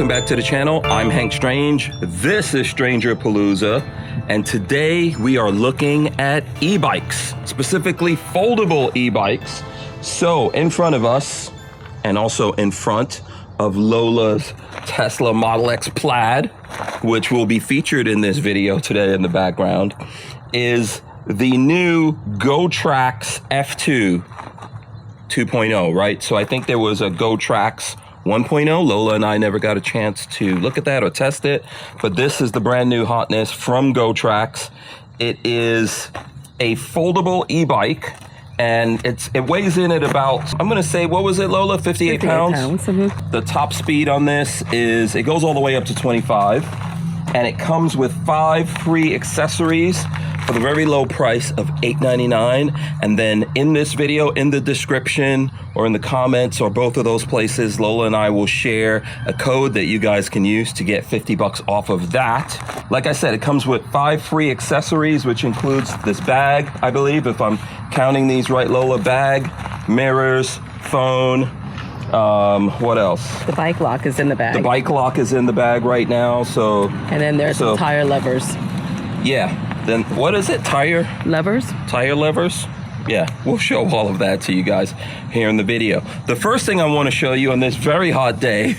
welcome back to the channel. I'm Hank Strange. This is StrangerPalooza, and today we are looking at e-bikes, specifically foldable e-bikes. So in front of us, and also in front of Lola's Tesla Model X Plaid, which will be featured in this video today in the background, is the new Gotrax F2 2.0, right? So I think there was a Gotrax 1.0. Lola and I never got a chance to look at that or test it, but this is the brand new hotness from Gotrax. It is a foldable e-bike, and it weighs in at about, I'm gonna say, what was it, Lola? 58 pounds? Mm-hmm. The top speed on this is, it goes all the way up to 25, and it comes with 5 free accessories for the very low price of $8.99. And then in this video, in the description or in the comments or both of those places, Lola and I will share a code that you guys can use to get 50 bucks off of that. Like I said, it comes with 5 free accessories, which includes this bag, I believe, if I'm counting these right, Lola. Bag, mirrors, phone, what else? The bike lock is in the bag. The bike lock is in the bag right now, so. And then there's the tire levers. Yeah. Then what is it? Tire levers? Yeah, we'll show all of that to you guys here in the video. The first thing I want to show you on this very hot day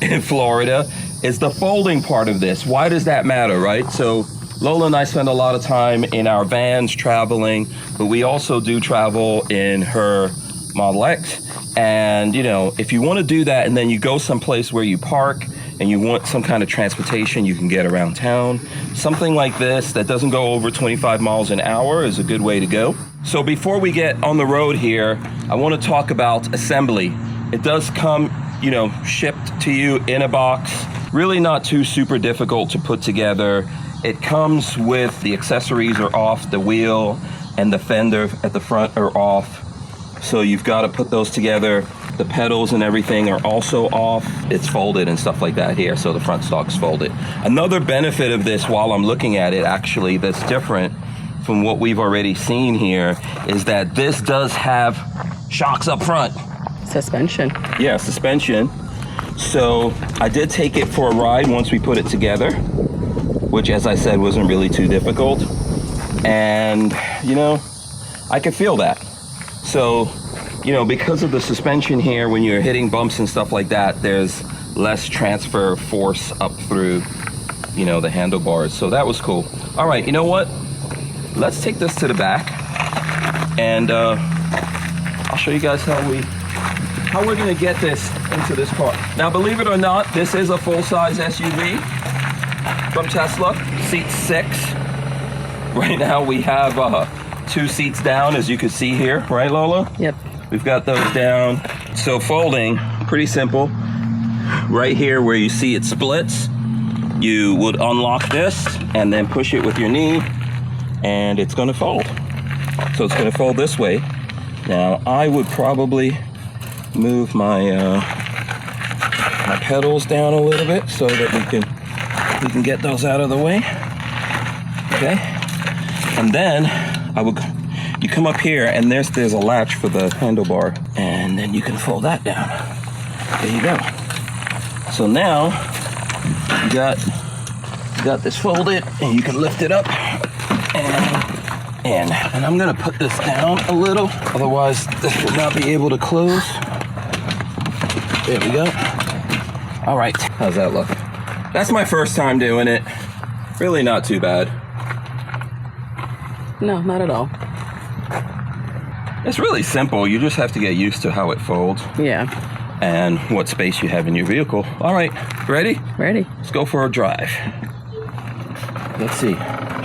in Florida is the folding part of this. Why does that matter, right? So Lola and I spend a lot of time in our vans traveling, but we also do travel in her Model X. And you know, if you want to do that and then you go someplace where you park and you want some kind of transportation you can get around town, something like this that doesn't go over 25 miles an hour is a good way to go. So before we get on the road here, I want to talk about assembly. It does come, you know, shipped to you in a box. Really not too super difficult to put together. It comes with the accessories are off, the wheel and the fender at the front are off. So you've got to put those together. The pedals and everything are also off. It's folded and stuff like that here, so the front stock's folded. Another benefit of this, while I'm looking at it actually, that's different from what we've already seen here, is that this does have shocks up front. Suspension. Yeah, suspension. So I did take it for a ride once we put it together, which, as I said, wasn't really too difficult. And, you know, I could feel that. So, you know, because of the suspension here, when you're hitting bumps and stuff like that, there's less transfer force up through, you know, the handlebars. So that was cool. All right, you know what? Let's take this to the back, and I'll show you guys how we're gonna get this into this car. Now, believe it or not, this is a full-size SUV from Tesla, seat 6. Right now we have 2 seats down, as you can see here, right, Lola? Yep. We've got those down. So folding, pretty simple. Right here where you see it splits, you would unlock this and then push it with your knee, and it's gonna fold. So it's gonna fold this way. Now, I would probably move my my pedals down a little bit so that we can get those out of the way. Okay. And then you come up here, and there's a latch for the handlebar, and then you can fold that down. There you go. So now you got this folded, and you can lift it up and I'm gonna put this down a little, otherwise this will not be able to close. There we go. All right, how's that look? That's my first time doing it. Really not too bad. No, not at all. It's really simple. You just have to get used to how it folds. Yeah. And what space you have in your vehicle. All right, ready? Ready. Let's go for a drive. Let's see.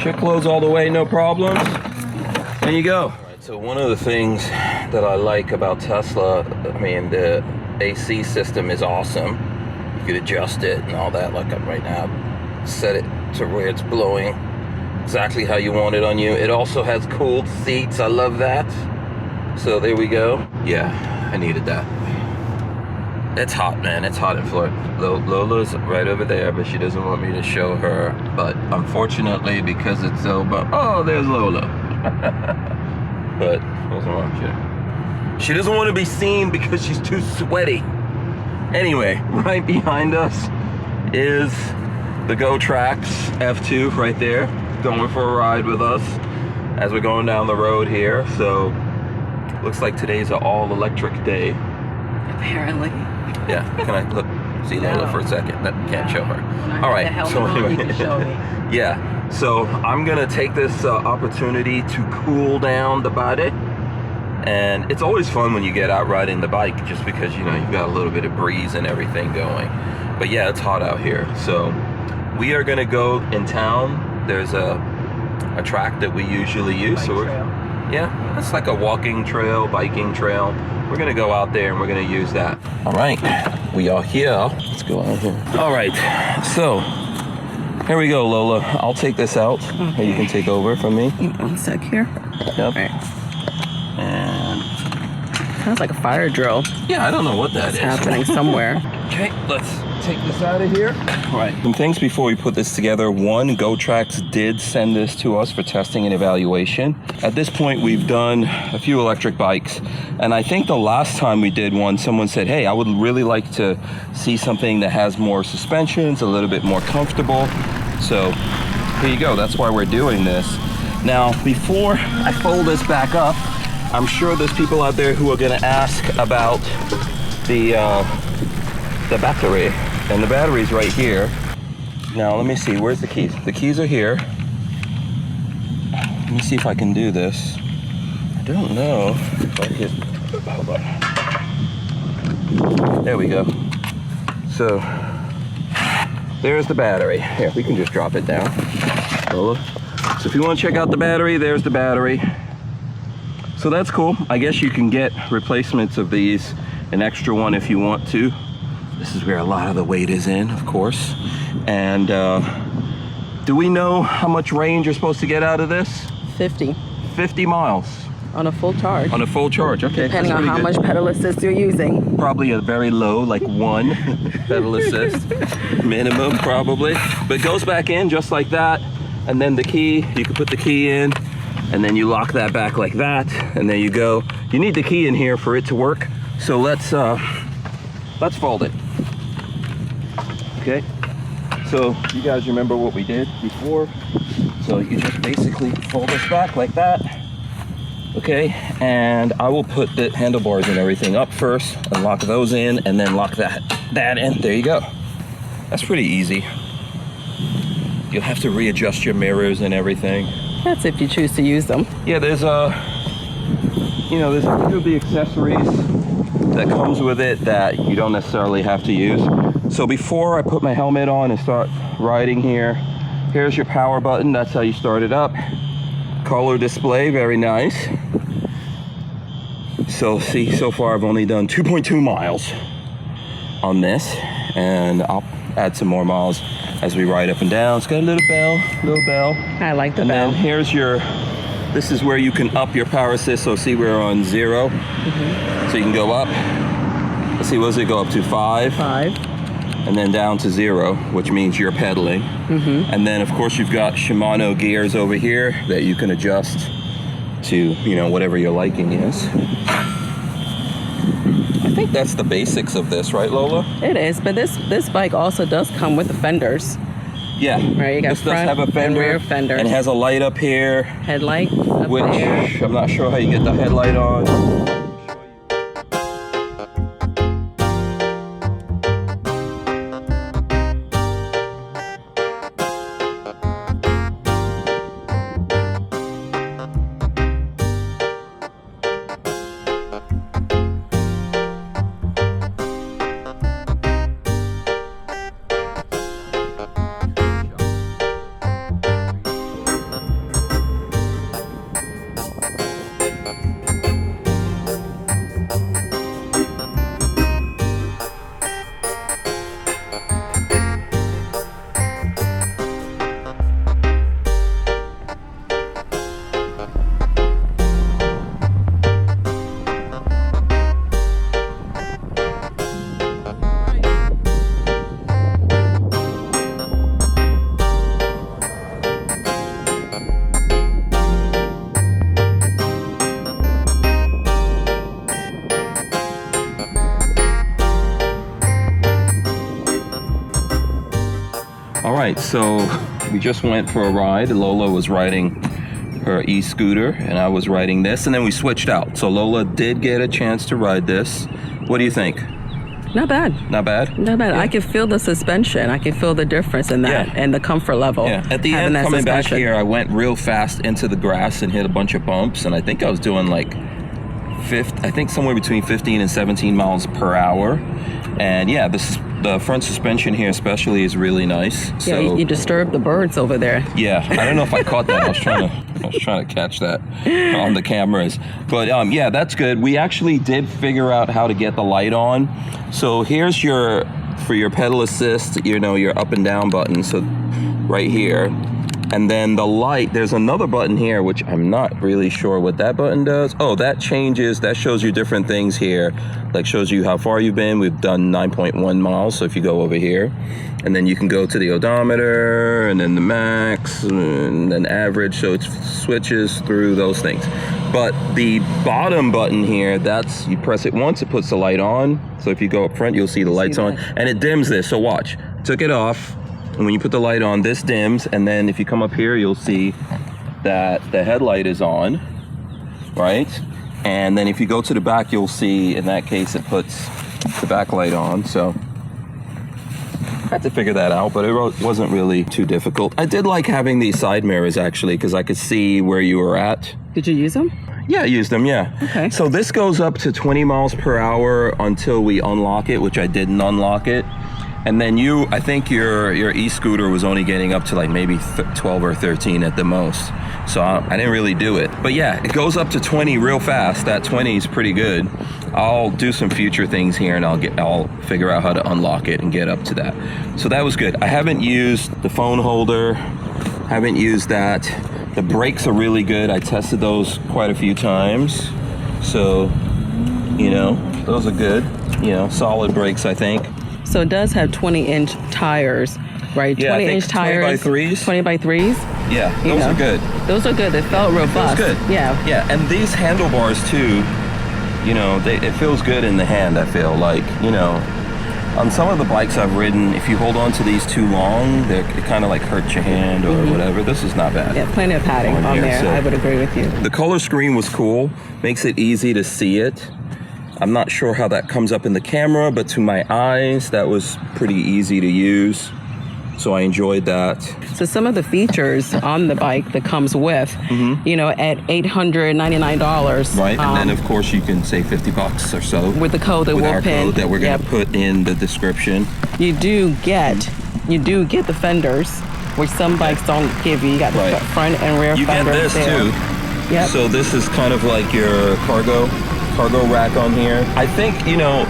Check loads all the way, no problems. There you go. All right, so one of the things that I like about Tesla, I mean, the AC system is awesome. You could adjust it and all that, like right now. Set it to where it's blowing exactly how you want it on you. It also has cooled seats. I love that. So there we go. Yeah, I needed that. It's hot, man. It's hot in Florida. Lola's right over there, but she doesn't want me to show her. But unfortunately, because it's so... Oh, there's Lola. But what's wrong with you? She doesn't want to be seen because she's too sweaty. Anyway, right behind us is the Gotrax F2 right there, going for a ride with us as we're going down the road here. So looks like today's an all-electric day. Apparently. Yeah, can I look, see Lola for a second? That can't show her. All right, so anyway, you can show me. yeah, so I'm gonna take this opportunity to cool down the body. And it's always fun when you get out riding the bike, just because, you know, you've got a little bit of breeze and everything going. But yeah, it's hot out here. So we are gonna go in town. There's a track that we usually use. So yeah, it's like a walking trail, biking trail. We're gonna go out there and we're gonna use that. All right, we are here. Let's go out here. All right, so here we go, Lola. I'll take this out. Okay. You can take over from me. 1 sec here. Yep. All right. And sounds like a fire drill. Yeah, I don't know what that is happening somewhere. Okay, let's take this out of here. All right, some things before we put this together. One, Gotrax did send this to us for testing and evaluation. At this point, we've done a few electric bikes, and I think the last time we did one, someone said, hey, I would really like to see something that has more suspensions, a little bit more comfortable. So here you go, that's why we're doing this. Now, before I fold this back up, I'm sure there's people out there who are gonna ask about the battery, and the battery's right here. Now, let me see, where's the keys? The keys are here. Let me see if I can do this. I don't know if I can, hold on. There we go. So, there's the battery. Here, we can just drop it down. So if you wanna check out the battery, there's the battery. So that's cool. I guess you can get replacements of these, an extra one if you want to. This is where a lot of the weight is in, of course. And do we know how much range you're supposed to get out of this? 50. 50 miles. On a full charge. On a full charge, okay. Depending on how much pedal assist you're using. Probably a very low, like 1 pedal assist, minimum probably. But it goes back in just like that. And then the key, you can put the key in, and then you lock that back like that, and there you go. You need the key in here for it to work. So let's fold it. Okay, so you guys remember what we did before? So you just basically fold this back like that. Okay, and I will put the handlebars and everything up first and lock those in, and then lock that in. There you go. That's pretty easy. You'll have to readjust your mirrors and everything. That's if you choose to use them. Yeah, there's a few of the accessories that comes with it that you don't necessarily have to use. So before I put my helmet on and start riding here, here's your power button. That's how you start it up. Color display, very nice. So see, so far I've only done 2.2 miles on this, and I'll add some more miles as we ride up and down. It's got a little bell. I like the bell. And then here's this is where you can up your power assist. So see, we're on 0. So you can go up. Let's see, what does it go up to? 5? 5. And then down to 0, which means you're pedaling. And then of course you've got Shimano gears over here that you can adjust to, you know, whatever your liking is. I think that's the basics of this, right, Lola? It is, but this bike also does come with the fenders. Yeah, right, you got this front does have a fender, and rear fender. And it has a light up here. Headlight up which there. I'm not sure how you get the headlight on. right, so we just went for a ride. Lola was riding her e-scooter and I was riding this, and then we switched out. So Lola did get a chance to ride this. What do you think? Not bad. Not bad? Not bad. Yeah. I can feel the suspension. I can feel the difference in that and the comfort level. Yeah. At the end, coming back here, I went real fast into the grass and hit a bunch of bumps, and I think I was doing like somewhere between 15 and 17 miles per hour. And yeah, the front suspension here especially is really nice. So, yeah, you disturbed the birds over there. Yeah, I don't know if I caught that. I was trying to catch that on the cameras. But yeah, that's good. We actually did figure out how to get the light on. So here's for your pedal assist, your up and down button. So right here. And then the light, there's another button here, which I'm not really sure what that button does. Oh, that shows you different things here. Like shows you how far you've been. We've done 9.1 miles. So if you go over here, and then you can go to the odometer, and then the max, and then average. So it switches through those things. But the bottom button here, you press it once, it puts the light on. So if you go up front, you'll see the lights on, and it dims this. So watch, took it off. And when you put the light on, this dims, and then if you come up here, you'll see that the headlight is on, right? And then if you go to the back, you'll see, in that case, it puts the back light on. So I had to figure that out, but it wasn't really too difficult. I did like having these side mirrors, actually, because I could see where you were at. Did you use them? Yeah, I used them, yeah. Okay. So this goes up to 20 miles per hour until we unlock it, which I didn't unlock it. And then I think your e-scooter was only getting up to like maybe 12 or 13 at the most. So I didn't really do it. But yeah, it goes up to 20 real fast. That 20 is pretty good. I'll do some future things here and I'll figure out how to unlock it and get up to that. So that was good. I haven't used the phone holder. Haven't used that. The brakes are really good. I tested those quite a few times. So, those are good. Solid brakes, I think. So it does have 20-inch tires, right? Yeah, 20-inch tires. 20 by 3s. 20 by 3s? Yeah, those are good. Those are good. They felt robust. It feels good. Yeah. Yeah, and these handlebars too, it feels good in the hand, I feel like, on some of the bikes I've ridden, if you hold on to these too long, it kind of like hurts your hand or whatever. This is not bad. Yeah, plenty of padding on here, there. so. I would agree with you. The color screen was cool. Makes it easy to see it. I'm not sure how that comes up in the camera, but to my eyes, that was pretty easy to use. So I enjoyed that. So some of the features on the bike that comes with, at $899. Right, and then of course you can save $50 or so. With the code that we'll pin. Code that we're gonna put in the description. You do get the fenders, which some bikes don't give you. You got the front and rear fenders. You get this too. Yep. So this is kind of like your cargo rack on here. I think,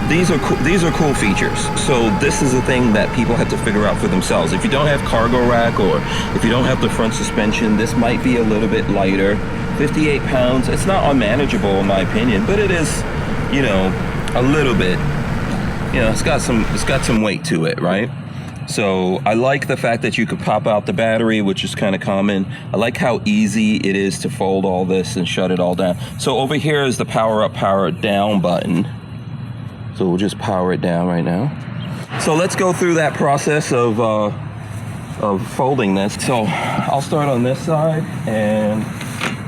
these are cool features. So this is a thing that people have to figure out for themselves. If you don't have cargo rack, or if you don't have the front suspension, this might be a little bit lighter. 58 pounds, it's not unmanageable in my opinion, but it is, a little bit, it's got some weight to it, right? So I like the fact that you could pop out the battery, which is kind of common. I like how easy it is to fold all this and shut it all down. So over here is the power up, power down button. So we'll just power it down right now. So let's go through that process of folding this. So I'll start on this side and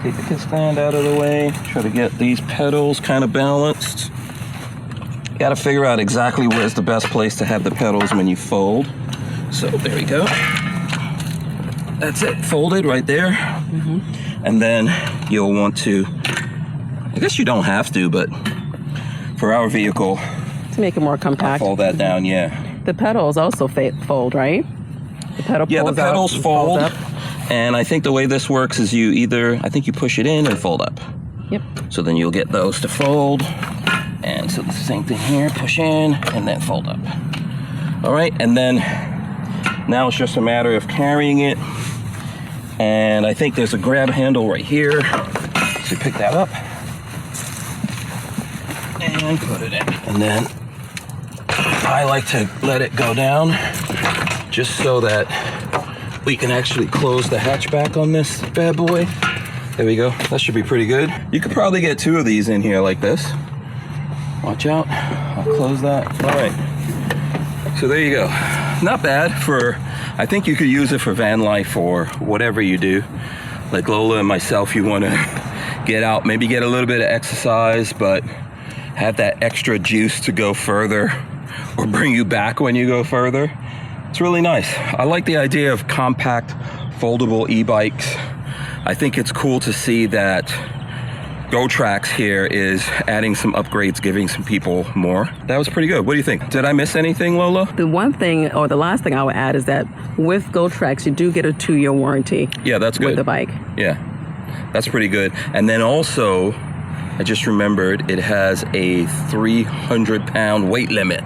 take the kickstand out of the way. Try to get these pedals kind of balanced. Got to figure out exactly where's the best place to have the pedals when you fold. So there we go. That's it, folded right there. And then you'll want to, I guess you don't have to, but for our vehicle, to make it more compact, I'll fold that down, yeah. The pedals also fold, right? The pedal yeah, the pedals fold. Up. And I think the way this works is you push it in and fold up. Yep. So then you'll get those to fold. And so the same thing here, push in and then fold up. All right, and then now it's just a matter of carrying it. And I think there's a grab handle right here. So pick that up and put it in. And then I like to let it go down just so that we can actually close the hatchback on this bad boy. There we go, that should be pretty good. You could probably get 2 of these in here like this. Watch out, I'll close that. All right, so there you go. not bad for, I think you could use it for van life or whatever you do. Like Lola and myself, you want to get out, maybe get a little bit of exercise, but have that extra juice to go further or bring you back when you go further. It's really nice. I like the idea of compact, foldable e-bikes. I think it's cool to see that Gotrax here is adding some upgrades, giving some people more. That was pretty good. What do you think? Did I miss anything, Lola? The one thing, or the last thing I would add is that with Gotrax, you do get a 2-year warranty. Yeah, that's good. With the bike. Yeah, that's pretty good. And then also, I just remembered it has a 300-pound weight limit.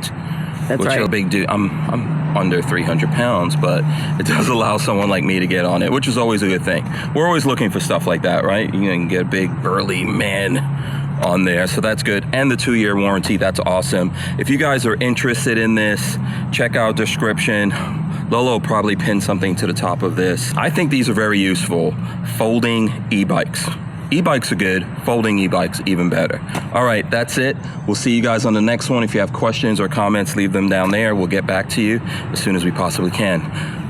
That's which right. is a big deal. I'm under 300 pounds, but it does allow someone like me to get on it, which is always a good thing. We're always looking for stuff like that, right? You can get a big burly man on there, so that's good. And the 2-year warranty, that's awesome. If you guys are interested in this, check out description. Lolo will probably pin something to the top of this. I think these are very useful. Folding e-bikes. E-bikes are good, folding e-bikes even better. All right, that's it. We'll see you guys on the next one. If you have questions or comments, leave them down there. We'll get back to you as soon as we possibly can.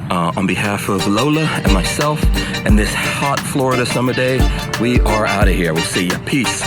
On behalf of Lola and myself and this hot Florida summer day, we are out of here. We'll see you. Peace.